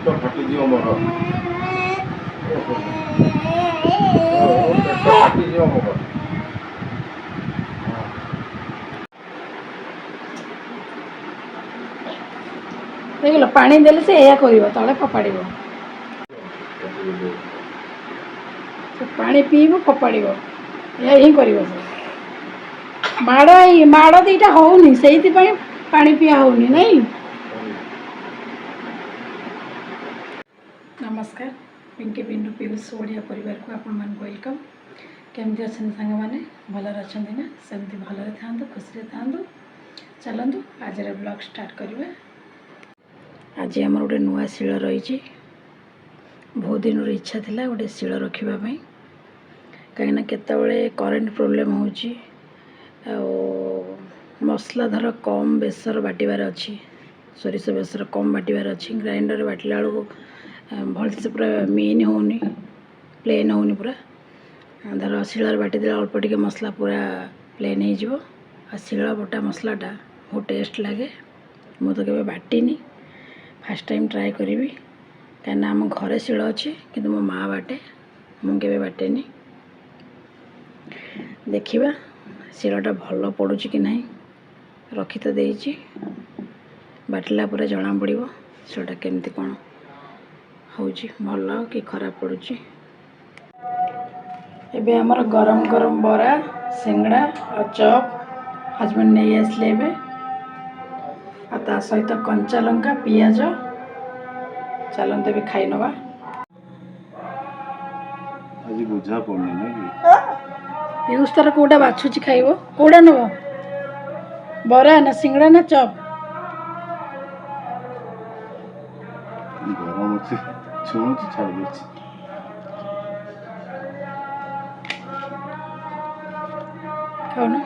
पेट फाटिଯିବ ମୋର पेट फाटिଯିବ ମୋର देखल पानी देले से या करिवो तळे फपाड़िवो से पानी पीबो फपाड़िवो या ही करिवो से माड़ दीटा होउनी सेहिति पई पानी पिया होउनी नहीं। नमस्कार पिंकी पिंडू पीयूष ओडिया परिवार को आपण मान वेलकम। केमती अच्छे सांग मैंने भलर अच्छा ना सेमती भलरे था खुशी था चलतु आज ब्लॉग स्टार्ट करिवे। आज आम गोटे नुआ शिल रही बहुत दिन इच्छा थिला गोटे शिल रखापी कहीं केतबले करेन्ट प्रोब्लेम हो मसला धर कम बेसर बाटिबार अच्छी सोरिष बेसर कम बाटिबार अच्छी ग्राइंडर बाटिला बेलू भलसे पूरा मीन होनी प्लेन होनी पूरा धर शिलार बाटिदे अल्प टिके मसला पूरा प्लेन हो शिला बटा मसलाटा बहुत टेस्ट लगे। मु तो केबे बाटिनी फास्ट टाइम ट्राए करी कहीं आम घरे शिल अच्छी कि मो माँ बाटे मुझे बाटेनी देखा शिलटा भल पड़ू कि ना रखी तो देची बाटिला पर जना पड़ो शिलटा केमती कौन हो भल कि खराब पड़ुची। एबे हमर गरम गरम बरा सिंगड़ा और चॉप हजबैंड नहीं आसले ता सहित कंचा लंका पियाज चलते भी खाई नवा। आज बुझा पड़नी ना कि पीयूष तार कोटा बाछुची खाइबो कोटा नबो बरा ना सिंगड़ा ना चॉप गरम अच्छे छुँ छाड़ दे खाओ ना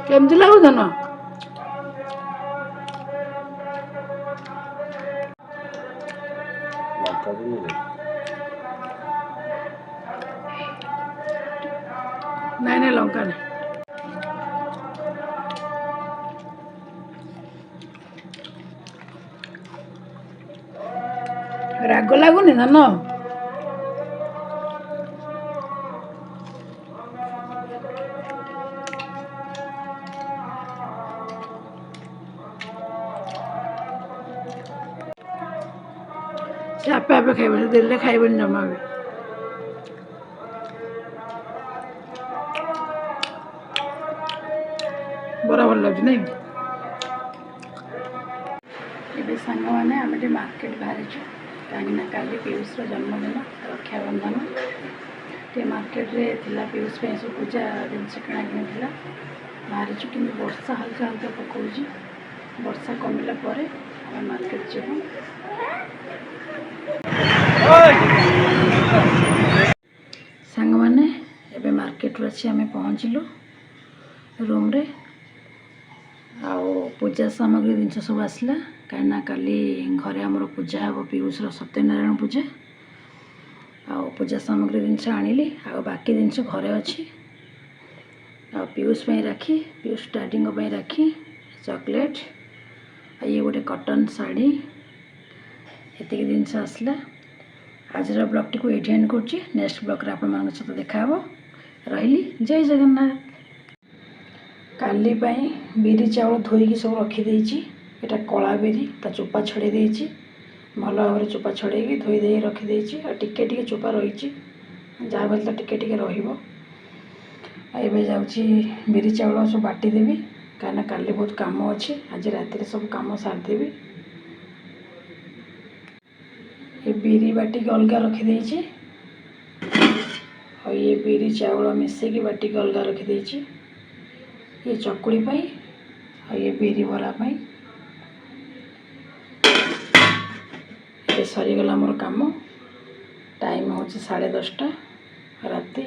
केमती लागो धन नहीं लंका नहीं राग लगुनि धन से आपे आपे खाइब देले खाइबन जमा भी बड़ा भल लगे नहीं। ये सांग मैंने आम मार्केट बाहरी कहीं काली पीयूष जन्मदिन रक्षाबंधन टे मार्केट रे थिला पीयूष सब पूजा जिनस किणाकिणी थी बाहरी कि वर्षा हल्का हल्का पकाउची वर्षा कमिला पर आम मार्केट जीव सांग मैंने एबे मार्केट आसी आम पहुँचलु रूम रे आओ पूजा सामग्री जिन सब आसला कहीं काली घरे आमर पूजा हे पीयूषर सत्यनारायण पूजा आओ पूजा सामग्री जिनस आनिली आ बाकी जिनस घरे अच्छी आ पीयूष राखी पीयूष डैडींग राखी चॉकलेट ये गोटे कॉटन साड़ी एतिक जिनस आसला। आज ब्लॉग टी ये एंड कर नेक्स्ट ब्लॉग आप सहित देखा रही जय जगन्नाथ। काली बिरी चाउल धोईकी सब रखीदे यहाँ कला बिरी ता चोपा छड़े देची भल भाव चोपा छड़े धोईदे रखीदे टिके टिके चोपा रही जहाँ भी तो टिके टिके रहिबो। एबे जाउची बिरी चाउल सब बाटीदेवी कहीं काली बहुत काम अच्छी आज राति सब काम सारिदेवी। ये बिरी बाटिक अलग रखीदे ये बिरी चाउल मिसेकी बाटिक अलग रखीदे ये चकुड़ी पाई और ये बिरी बरा पाई ये सरीगला मोर काम टाइम हूँ 10:30 राति।